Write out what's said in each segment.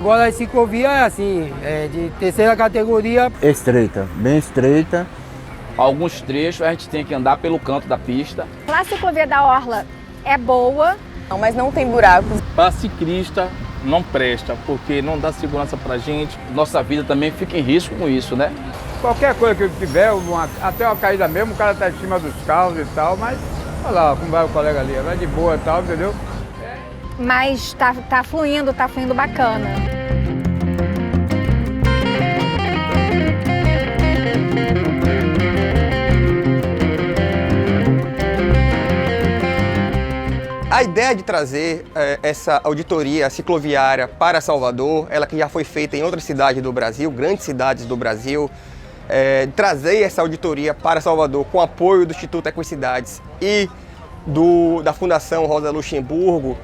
Agora a ciclovia é assim, é de terceira categoria. Estreita, bem estreita. Alguns trechos a gente tem que andar pelo canto da pista. A ciclovia da Orla é boa, mas não tem buracos. Para ciclista não presta, porque não dá segurança pra gente. Nossa vida também fica em risco com isso, né? Qualquer coisa que tiver, até uma caída mesmo, o cara tá em cima dos carros e tal, mas olha lá como vai o colega ali, vai de boa e tal, entendeu? Mas tá fluindo bacana. A ideia de trazer essa auditoria cicloviária para Salvador, ela que já foi feita em outras cidades do Brasil, grandes cidades do Brasil, trazer essa auditoria para Salvador com apoio do Instituto Equidades e da Fundação Rosa Luxemburgo,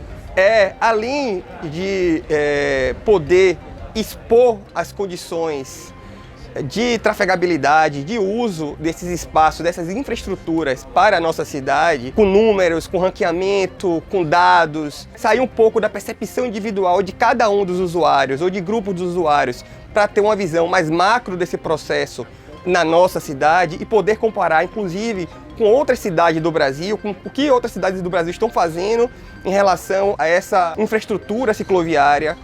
além de poder expor as condições de trafegabilidade, de uso desses espaços, dessas infraestruturas para a nossa cidade, com números, com ranqueamento, com dados, sair um pouco da percepção individual de cada um dos usuários ou de grupos de usuários para ter uma visão mais macro desse processo na nossa cidade e poder comparar, inclusive, com outras cidades do Brasil, com o que outras cidades do Brasil estão fazendo em relação a essa infraestrutura cicloviária,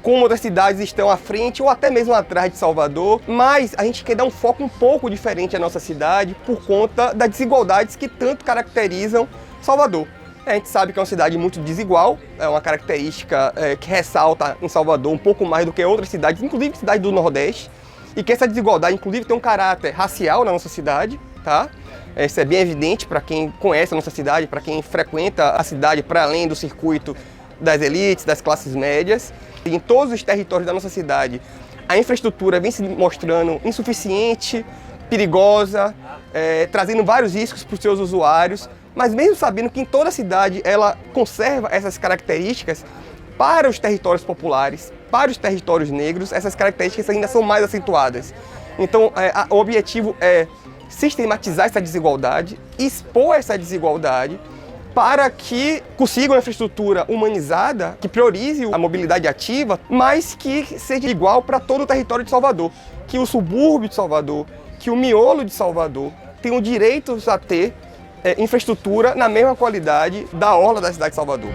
como outras cidades estão à frente ou até mesmo atrás de Salvador, mas a gente quer dar um foco um pouco diferente à nossa cidade por conta das desigualdades que tanto caracterizam Salvador. A gente sabe que é uma cidade muito desigual, é uma característica que ressalta em Salvador um pouco mais do que outras cidades, inclusive cidades do Nordeste, e que essa desigualdade, inclusive, tem um caráter racial na nossa cidade, tá? Isso é bem evidente para quem conhece a nossa cidade, para quem frequenta a cidade para além do circuito das elites, das classes médias. Em todos os territórios da nossa cidade, a infraestrutura vem se mostrando insuficiente, perigosa, trazendo vários riscos para os seus usuários, mas mesmo sabendo que em toda a cidade ela conserva essas características, para os territórios populares, para os territórios negros, essas características ainda são mais acentuadas. Então, o objetivo é sistematizar essa desigualdade, expor essa desigualdade, para que consiga uma infraestrutura humanizada, que priorize a mobilidade ativa, mas que seja igual para todo o território de Salvador. Que o subúrbio de Salvador, que o miolo de Salvador tenham direitos a ter infraestrutura na mesma qualidade da orla da cidade de Salvador.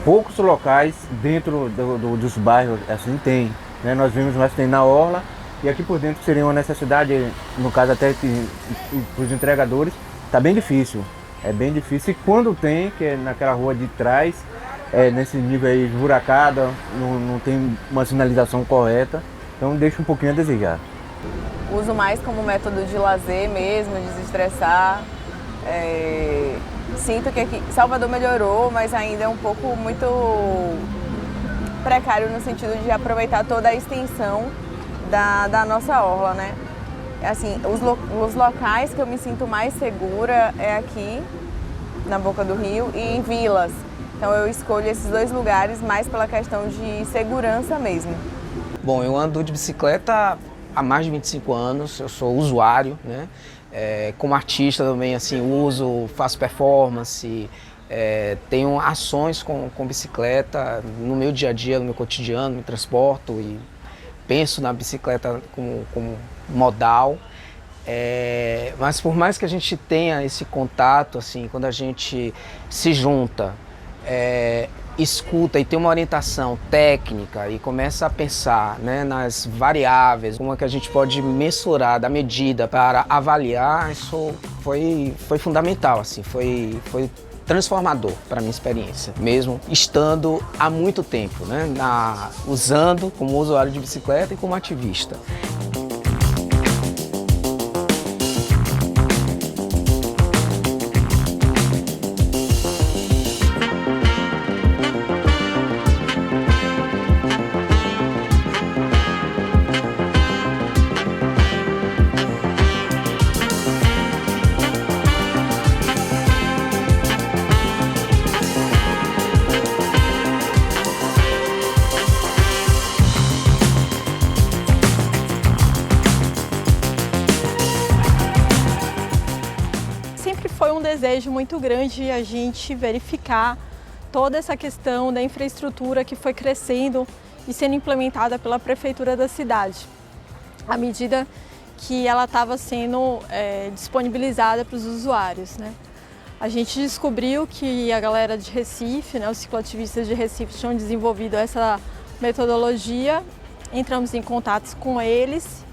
Poucos locais dentro dos bairros assim tem, né? Nós vimos, mas tem na orla. E aqui por dentro seria uma necessidade, no caso até para os entregadores, está bem difícil. É bem difícil e quando tem, que é naquela rua de trás, nesse nível aí esburacada, não tem uma sinalização correta, então deixa um pouquinho a desejar. Uso mais como método de lazer mesmo, desestressar. Sinto que aqui Salvador melhorou, mas ainda é um pouco muito precário no sentido de aproveitar toda a extensão da nossa orla, né? Assim, os locais que eu me sinto mais segura é aqui, na Boca do Rio, e em Vilas. Então eu escolho esses dois lugares mais pela questão de segurança mesmo. Bom, eu ando de bicicleta há mais de 25 anos, eu sou usuário, né? Como artista também, assim, uso, faço performance, tenho ações com bicicleta no meu dia a dia, no meu cotidiano, me transporto e penso na bicicleta como modal, mas por mais que a gente tenha esse contato, assim, quando a gente se junta, escuta e tem uma orientação técnica e começa a pensar, né, nas variáveis, como é que a gente pode mensurar, dar medida para avaliar, isso foi fundamental, assim, foi transformador para a minha experiência, mesmo estando há muito tempo, né, usando como usuário de bicicleta e como ativista. Foi um desejo muito grande a gente verificar toda essa questão da infraestrutura que foi crescendo e sendo implementada pela prefeitura da cidade, à medida que ela estava sendo disponibilizada para os usuários, né? A gente descobriu que a galera de Recife, né, os cicloativistas de Recife tinham desenvolvido essa metodologia, entramos em contato com eles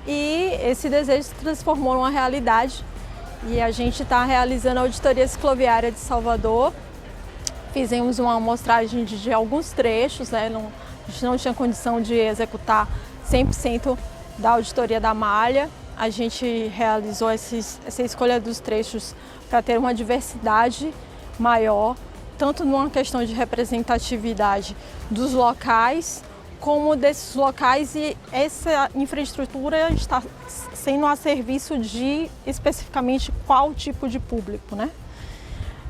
e esse desejo se transformou numa realidade e a gente está realizando a auditoria cicloviária de Salvador. Fizemos uma amostragem de alguns trechos, né? A gente não tinha condição de executar 100% da auditoria da malha. A gente realizou essa escolha dos trechos para ter uma diversidade maior, tanto numa questão de representatividade dos locais, como desses locais, e essa infraestrutura está sendo a serviço de especificamente qual tipo de público, né?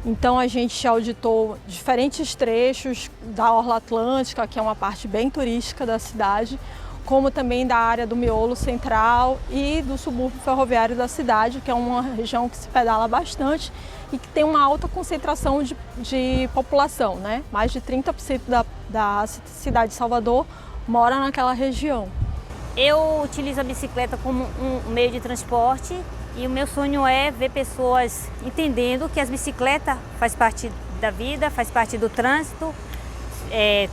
Então a gente auditou diferentes trechos da Orla Atlântica, que é uma parte bem turística da cidade, como também da área do miolo central e do subúrbio ferroviário da cidade, que é uma região que se pedala bastante e que tem uma alta concentração de população, né? Mais de 30% da cidade de Salvador mora naquela região. Eu utilizo a bicicleta como um meio de transporte e o meu sonho é ver pessoas entendendo que as bicicletas faz parte da vida, faz parte do trânsito,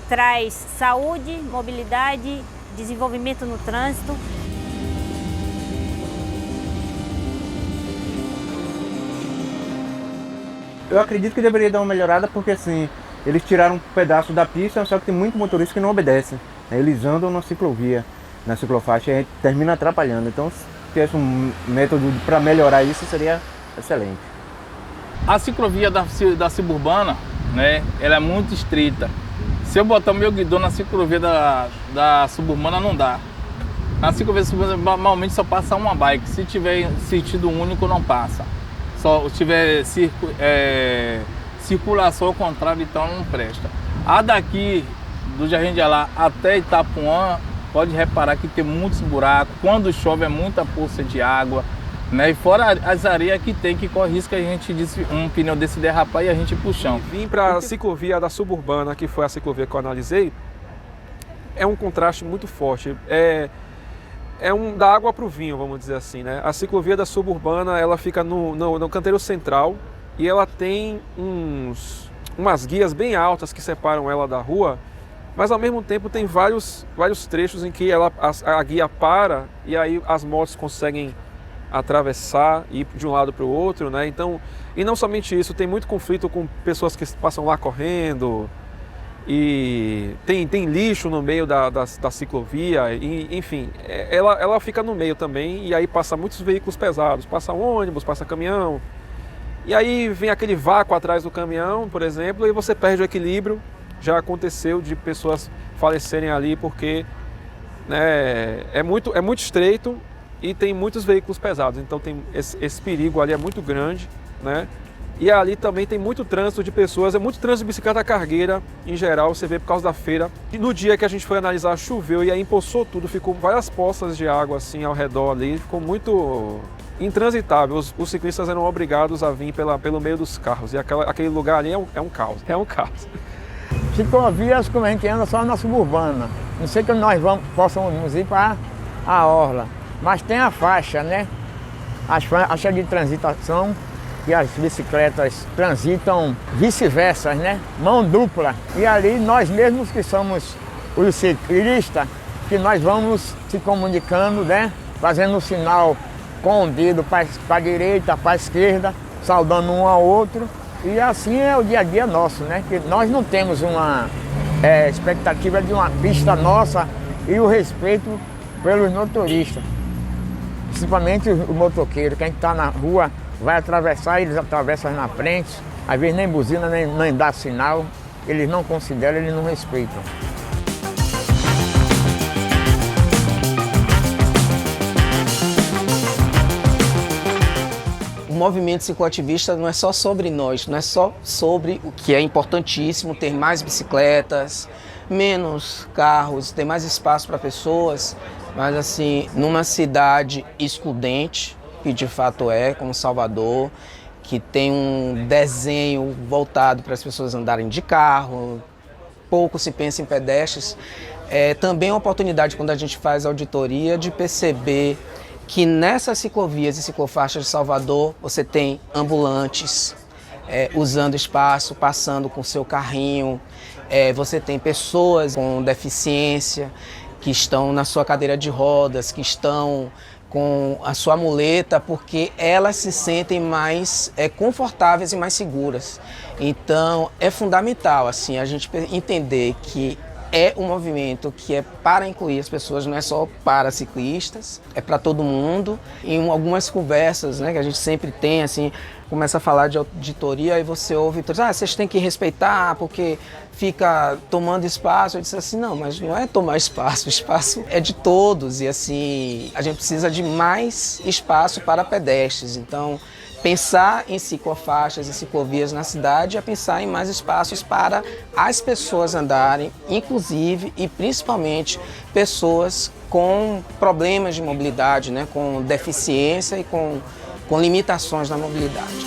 traz saúde, mobilidade, desenvolvimento no trânsito. Eu acredito que deveria dar uma melhorada porque assim, eles tiraram um pedaço da pista, só que tem muito motorista que não obedece. Eles andam na ciclovia, na ciclofaixa, e a gente termina atrapalhando. Então, se tivesse um método para melhorar isso, seria excelente. A ciclovia da suburbana, né, ela é muito estreita. Se eu botar o meu guidão na ciclovia da suburbana, não dá. Na ciclovia suburbana, normalmente só passa uma bike. Se tiver sentido único, não passa. Só tiver circulação ao contrário, então não presta. A daqui, do Jardim de Alá até Itapuã, pode reparar que tem muitos buracos. Quando chove é muita poça de água, né? E fora as areias que tem, que corre risco a gente um pneu desse derrapar e a gente puxão. Vim para a ciclovia da suburbana, que foi a ciclovia que eu analisei, é um contraste muito forte. É da água para o vinho, vamos dizer assim, né? A ciclovia da suburbana, ela fica no canteiro central e ela tem umas guias bem altas que separam ela da rua, mas ao mesmo tempo tem vários trechos em que a guia para e aí as motos conseguem atravessar e ir de um lado para o outro, né? Então, e não somente isso, tem muito conflito com pessoas que passam lá correndo e tem lixo no meio da ciclovia, e, enfim, ela fica no meio também e aí passa muitos veículos pesados, passa ônibus, passa caminhão, e aí vem aquele vácuo atrás do caminhão, por exemplo, e você perde o equilíbrio. Já aconteceu de pessoas falecerem ali porque, né, é muito estreito e tem muitos veículos pesados, então tem esse perigo ali é muito grande, né? E ali também tem muito trânsito de pessoas, é muito trânsito de bicicleta cargueira em geral, você vê por causa da feira. E no dia que a gente foi analisar, choveu e aí empoçou tudo, ficou várias poças de água assim ao redor ali, ficou muito intransitável. Os ciclistas eram obrigados a vir pelo meio dos carros e aquele lugar ali é um caos, é um caos. Ciclovias, como a gente anda só na suburbana. Não sei que nós possamos ir para a orla, mas tem a faixa, né? As faixas de transitação que as bicicletas transitam vice-versa, né? Mão dupla. E ali nós mesmos que somos os ciclistas, que nós vamos se comunicando, né? Fazendo o sinal com o dedo para a direita, para a esquerda, saudando um ao outro. E assim é o dia a dia nosso, né? Que nós não temos uma expectativa de uma pista nossa e o respeito pelos motoristas. Principalmente o motoqueiro, quem está na rua vai atravessar, eles atravessam na frente, às vezes nem buzina, nem dá sinal, eles não consideram, eles não respeitam. O movimento cicloativista não é só sobre nós, não é só sobre o que é importantíssimo, ter mais bicicletas, menos carros, ter mais espaço para pessoas, mas assim, numa cidade excludente, que de fato é, como Salvador, que tem um desenho voltado para as pessoas andarem de carro, pouco se pensa em pedestres. Também é uma oportunidade, quando a gente faz auditoria, de perceber que nessas ciclovias e ciclofaixas de Salvador você tem ambulantes usando espaço, passando com seu carrinho, você tem pessoas com deficiência que estão na sua cadeira de rodas, que estão com a sua muleta, porque elas se sentem mais confortáveis e mais seguras. Então é fundamental assim, a gente entender que é um movimento que é para incluir as pessoas, não é só para ciclistas, é para todo mundo. Em algumas conversas, né, que a gente sempre tem, assim, começa a falar de auditoria e você ouve, vocês têm que respeitar porque fica tomando espaço. Eu disse assim, não, mas não é tomar espaço, o espaço é de todos e assim, a gente precisa de mais espaço para pedestres. Então, pensar em ciclofaixas e ciclovias na cidade é pensar em mais espaços para as pessoas andarem, inclusive e principalmente pessoas com problemas de mobilidade, né, com deficiência e com limitações na mobilidade.